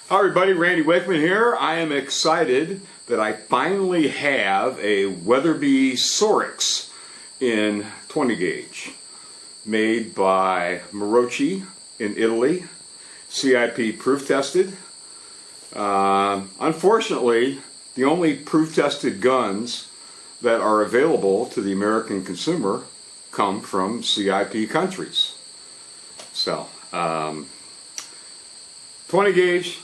Hi everybody, Randy Wakeman here. I am excited that I finally have a Weatherby Sorix in 20 gauge, made by Marocci in Italy, CIP proof tested. Unfortunately, the only proof tested guns that are available to the American consumer come from CIP countries. So, 20 gauge,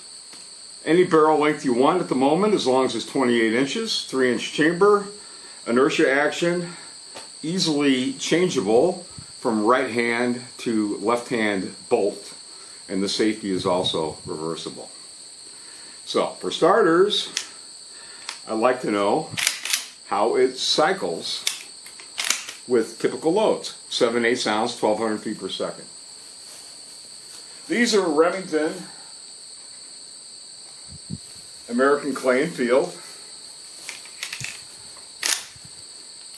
any barrel length you want at the moment, as long as it's 28 inches, 3-inch chamber, inertia action, easily changeable from right hand to left hand bolt, and the safety is also reversible. So, for starters, I'd like to know how it cycles with typical loads, 7/8 ounce, 1200 feet per second. These are Remington American Clay and Field.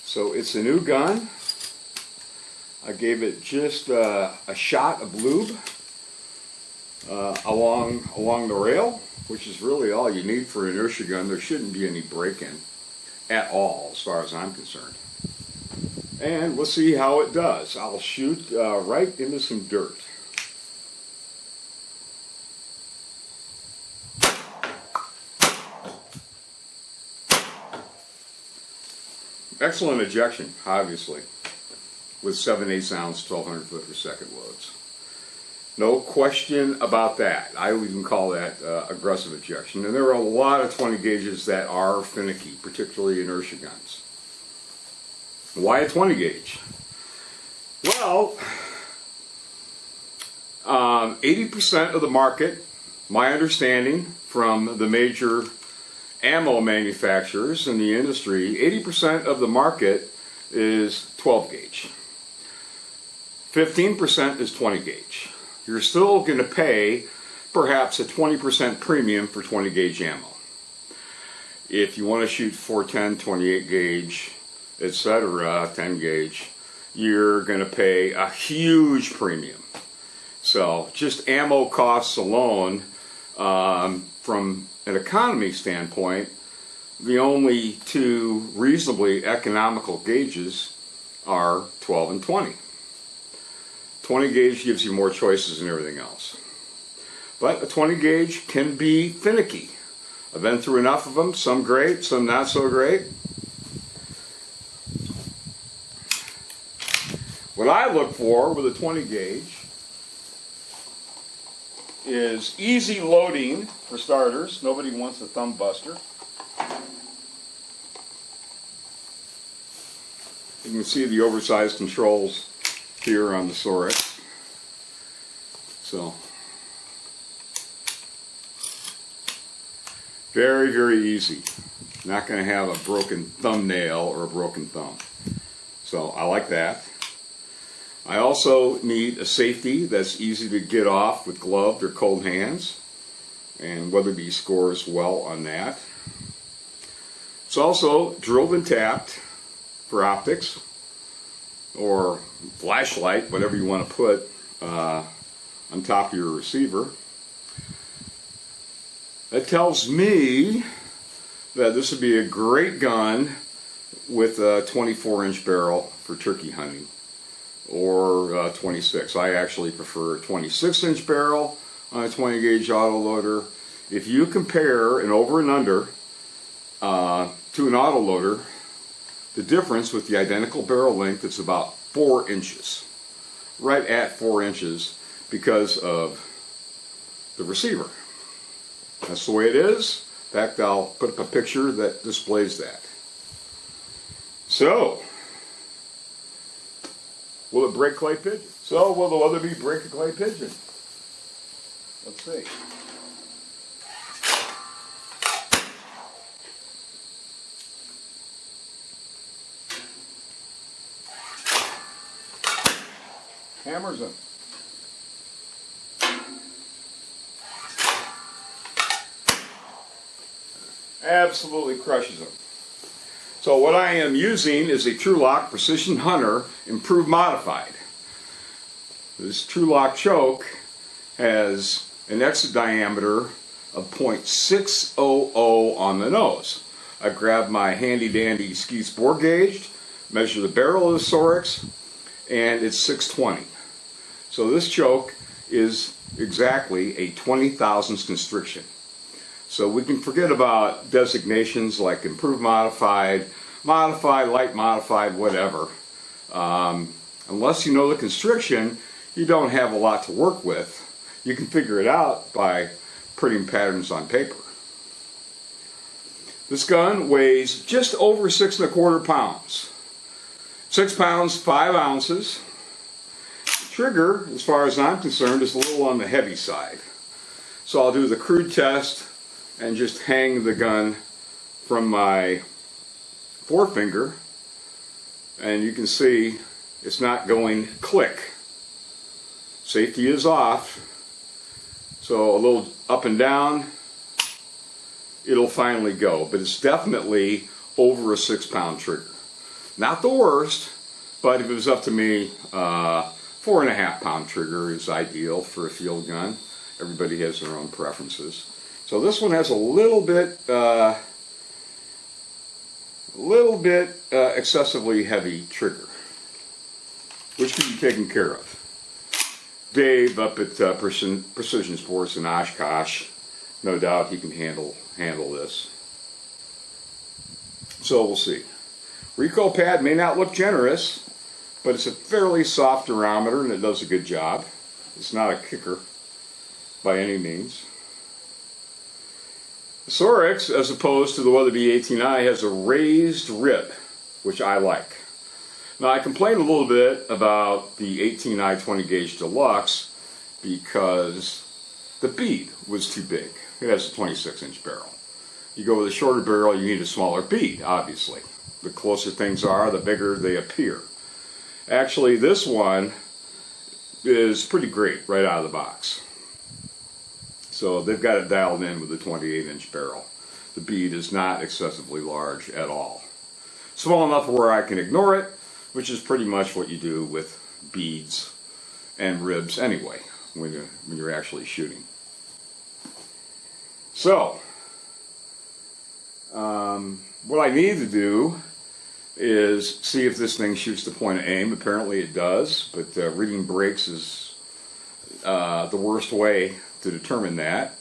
So it's a new gun. I gave it just a shot of lube along the rail, which is really all you need for an inertia gun. There shouldn't be any break-in at all, as far as I'm concerned. And we'll see how it does. I'll shoot right into some dirt. Excellent ejection, obviously, with 7/8 ounce, 1200 foot per second loads. No question about that. I would even call that aggressive ejection. And there are a lot of 20 gauges that are finicky, particularly inertia guns. Why a 20 gauge? Well, 80% of the market, my understanding from the major ammo manufacturers in the industry, 80% of the market is 12 gauge. 15% is 20 gauge. You're still going to pay perhaps a 20% premium for 20 gauge ammo. If you want to shoot 410, 28 gauge, etc., 10 gauge, you're going to pay a huge premium. So just ammo costs alone, from an economy standpoint, the only two reasonably economical gauges are 12 and 20. 20 gauge gives you more choices than everything else. But a 20 gauge can be finicky. I've been through enough of them, some great, some not so great. What I look for with a 20 gauge is easy loading, for starters. Nobody wants a thumb buster. You can see the oversized controls here on the Sorix. So, very, very easy. Not going to have a broken thumbnail or a broken thumb. So, I like that. I also need a safety that's easy to get off with gloved or cold hands, and Weatherby scores well on that. It's also drilled and tapped for optics, or flashlight, whatever you want to put on top of your receiver. That tells me that this would be a great gun with a 24-inch barrel for turkey hunting, or 26. I actually prefer a 26-inch barrel on a 20 gauge autoloader. If you compare an over and under to an autoloader, the difference with the identical barrel length is about 4 inches. Right at 4 inches because of the receiver. That's the way it is. In fact, I'll put up a picture that displays that. So, will it break clay pigeon? So, will the Weatherby break a clay pigeon? Let's see. Hammers them. Absolutely crushes them. So what I am using is a Trulock Precision Hunter Improved Modified. This Trulock choke has an exit diameter of 0.600 on the nose. I grab my handy dandy Skeets bore gauge, measure the barrel of the Sorix, and it's 620. So this choke is exactly a 20 thousandths constriction. So we can forget about designations like improved modified, modified, light modified, whatever. Unless you know the constriction, you don't have a lot to work with. You can figure it out by printing patterns on paper. This gun weighs just over 6 1/4 pounds. 6 pounds, 5 ounces. The trigger, as far as I'm concerned, is a little on the heavy side. So I'll do the crude test and just hang the gun from my forefinger, and you can see it's not going click. Safety is off, so a little up and down, it'll finally go, but it's definitely over a 6-pound trigger. Not the worst, but if it was up to me, 4.5-pound trigger is ideal for a field gun. Everybody has their own preferences. So this one has a little bit excessively heavy trigger, which can be taken care of. Dave up at Precision Sports in Oshkosh, no doubt he can handle this. So we'll see. Recoil pad may not look generous, but it's a fairly soft durometer and it does a good job. It's not a kicker by any means. The Sorix, as opposed to the Weatherby 18i, has a raised rib, which I like. Now I complained a little bit about the 18i 20 gauge Deluxe because the bead was too big. It has a 26-inch barrel. You go with a shorter barrel, you need a smaller bead, obviously. The closer things are, the bigger they appear. Actually, this one is pretty great right out of the box. So they've got it dialed in with a 28-inch barrel. The bead is not excessively large at all. Small enough where I can ignore it, which is pretty much what you do with beads and ribs anyway, when you're actually shooting. So, what I need to do is see if this thing shoots to point of aim. Apparently it does, but reading breaks is the worst way to determine that.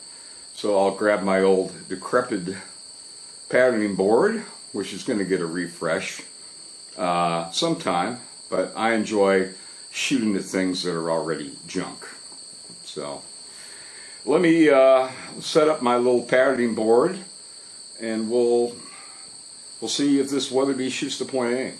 So I'll grab my old decrepit patterning board, which is going to get a refresh sometime, but I enjoy shooting at things that are already junk. So let me set up my little patterning board, and we'll see if this Weatherby shoots to point of aim.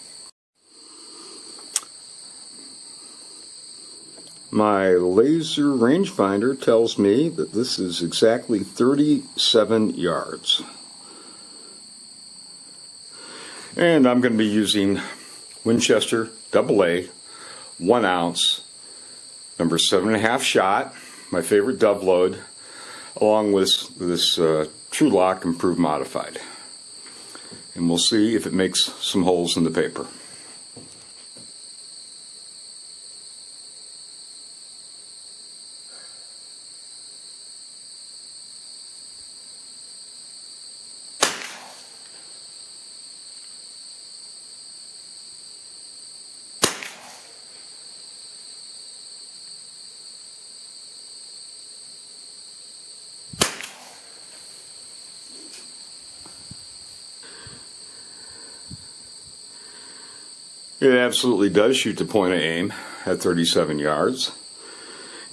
My laser rangefinder tells me that this is exactly 37 yards. And I'm going to be using Winchester AA 1 ounce, number 7.5 shot, my favorite dove load, along with this True Lock Improved Modified. And we'll see if it makes some holes in the paper. It absolutely does shoot to point of aim at 37 yards.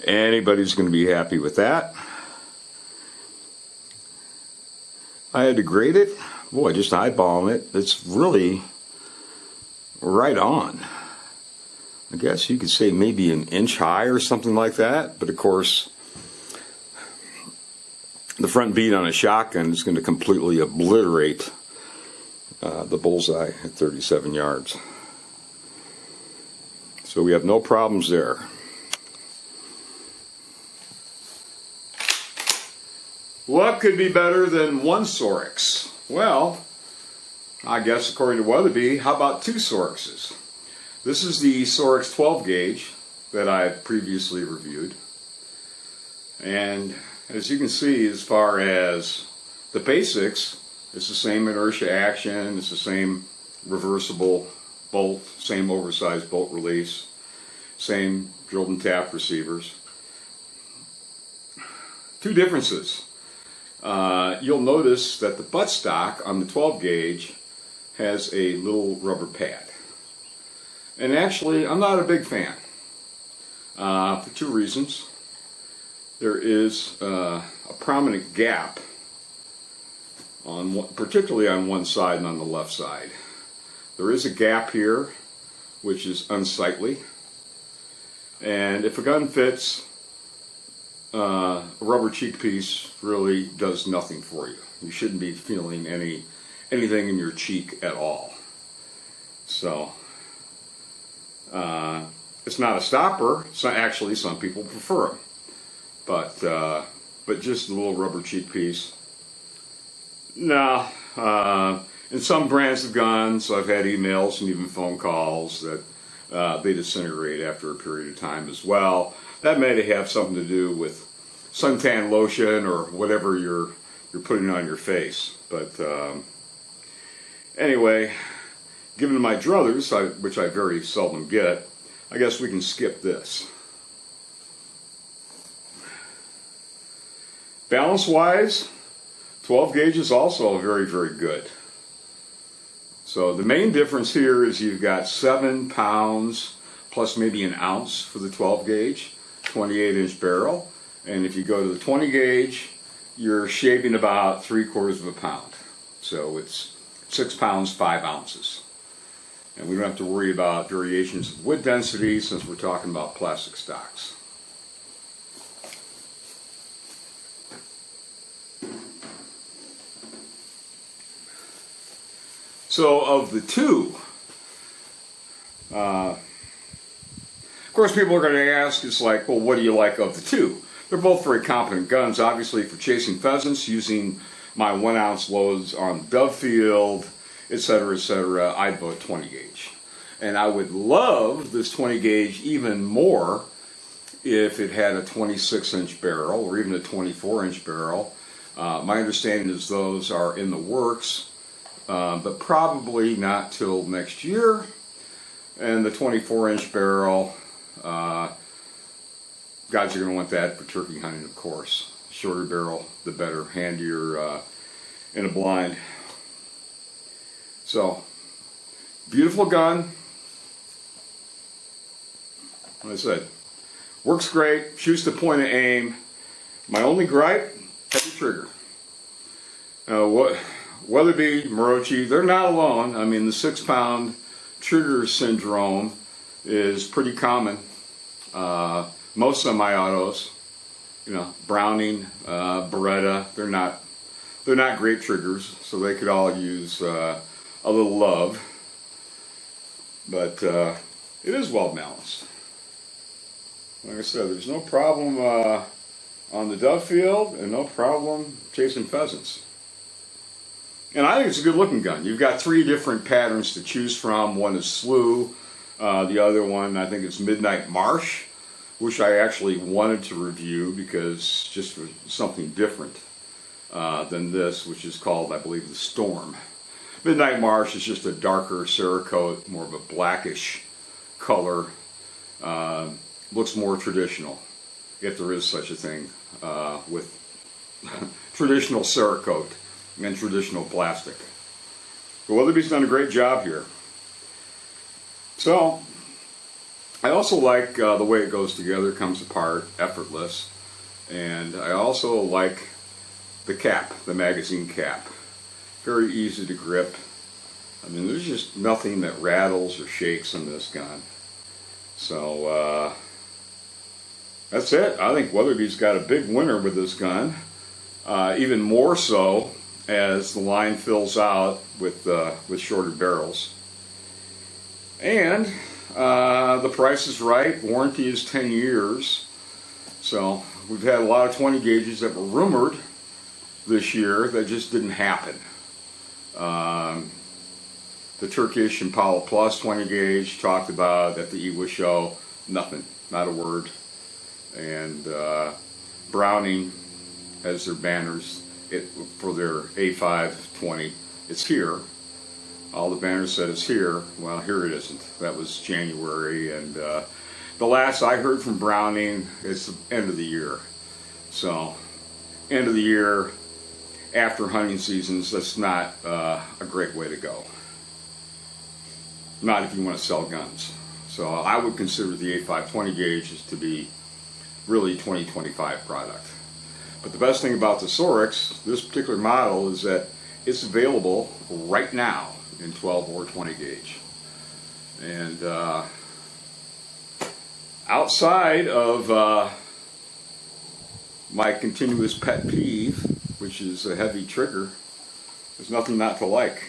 Anybody's going to be happy with that. I had to grade it. Boy, just eyeballing it, it's really right on. I guess you could say maybe an inch high or something like that, but of course the front bead on a shotgun is going to completely obliterate the bullseye at 37 yards. So we have no problems there. What could be better than one Sorix? Well, I guess according to Weatherby, how about 2 Sorixes? This is the Sorix 12 gauge that I previously reviewed. And as you can see, as far as the basics, it's the same inertia action, it's the same reversible bolt, same oversized bolt release, same drilled and tapped receivers. Two differences. You'll notice that the buttstock on the 12 gauge has a little rubber pad. And actually, I'm not a big fan for two reasons. There is a prominent gap, particularly on one side and on the left side. There is a gap here, which is unsightly. And if a gun fits, a rubber cheek piece really does nothing for you. You shouldn't be feeling anything in your cheek at all. So, it's not a stopper. Actually, some people prefer them. But just a little rubber cheek piece. No. In some brands of guns, I've had emails and even phone calls that they disintegrate after a period of time as well. That may have something to do with suntan lotion or whatever you're putting on your face. But anyway, given my druthers, which I very seldom get, I guess we can skip this. Balance-wise, 12 gauge is also very, very good. So the main difference here is you've got 7 pounds plus maybe an ounce for the 12 gauge, 28-inch barrel. And if you go to the 20 gauge, you're shaving about 3/4 of a pound. So it's 6 pounds, 5 ounces. And we don't have to worry about variations of wood density since we're talking about plastic stocks. So of the two, of course people are going to ask, it's like, well, what do you like of the two? They're both very competent guns. Obviously for chasing pheasants, using my 1-ounce loads on dove field, etc., I'd vote 20 gauge. And I would love this 20 gauge even more if it had a 26-inch barrel or even a 24-inch barrel. My understanding is those are in the works. But probably not till next year. And the 24-inch barrel, guys are going to want that for turkey hunting, of course. Shorter barrel, the better, handier in a blind. So, beautiful gun. Like I said, works great, shoots to point of aim. My only gripe, heavy trigger. Weatherby, Sorix, they're not alone. I mean, the 6-pound trigger syndrome is pretty common. Most semi-autos, Browning, Beretta, they're not great triggers, so they could all use a little love. But it is well balanced. Like I said, there's no problem on the dove field and no problem chasing pheasants. And I think it's a good looking gun. You've got 3 different patterns to choose from. One is Slew, the other one I think is Midnight Marsh, which I actually wanted to review because just for something different than this, which is called, I believe, the Storm. Midnight Marsh is just a darker Cerakote, more of a blackish color. Looks more traditional, if there is such a thing, with traditional Cerakote and traditional plastic. But Weatherby's done a great job here. So, I also like the way it goes together, comes apart, effortless. And I also like the cap, the magazine cap. Very easy to grip. I mean, there's just nothing that rattles or shakes in this gun. So, that's it. I think Weatherby's got a big winner with this gun. Even more so as the line fills out with shorter barrels. And the price is right. Warranty is 10 years. So we've had a lot of 20 gauges that were rumored this year that just didn't happen. The Turkish Impala Plus 20 gauge talked about at the EWA show, nothing, not a word. And Browning as their banners for their A520. It's here. All the banners said it's here. Well, here it isn't. That was January, and the last I heard from Browning is the end of the year. So, end of the year, after hunting seasons, that's not a great way to go. Not if you want to sell guns. So I would consider the A520 gauge to be really 2025 product. But the best thing about the Sorix, this particular model, is that it's available right now in 12 or 20 gauge. And outside of my continuous pet peeve, which is a heavy trigger, there's nothing not to like.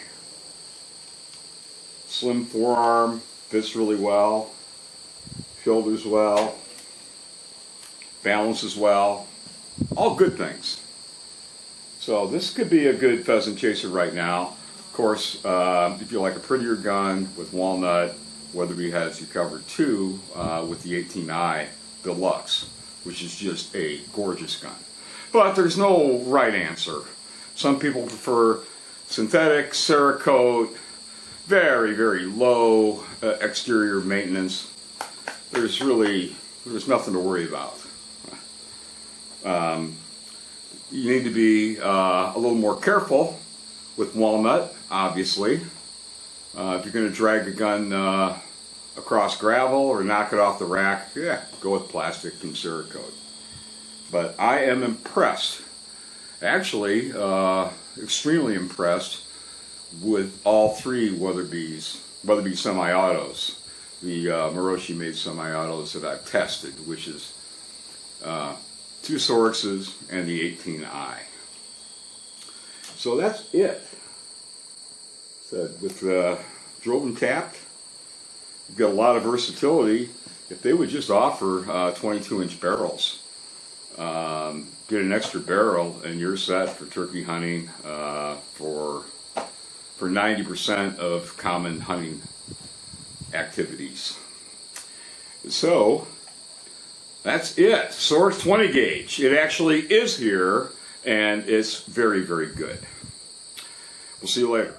Slim forearm, fits really well, shoulders well, balances well, all good things. So this could be a good pheasant chaser right now. Of course, if you like a prettier gun with walnut, Weatherby has you covered too with the 18i Deluxe, which is just a gorgeous gun. But there's no right answer. Some people prefer synthetic, Cerakote, very, very low exterior maintenance. There's nothing to worry about. You need to be a little more careful with walnut, obviously. If you're going to drag a gun across gravel or knock it off the rack, yeah, go with plastic and Cerakote. But I am impressed, actually, extremely impressed with all three Weatherby semi-autos, the Moroshi made semi-autos that I've tested, which is 2 Sorixes and the 18i. So that's it. So with drove and tapped, you've got a lot of versatility. If they would just offer 22-inch barrels, get an extra barrel and you're set for turkey hunting for 90% of common hunting activities. So that's it. Sorix 20 gauge. It actually is here, and it's very, very good. We'll see you later.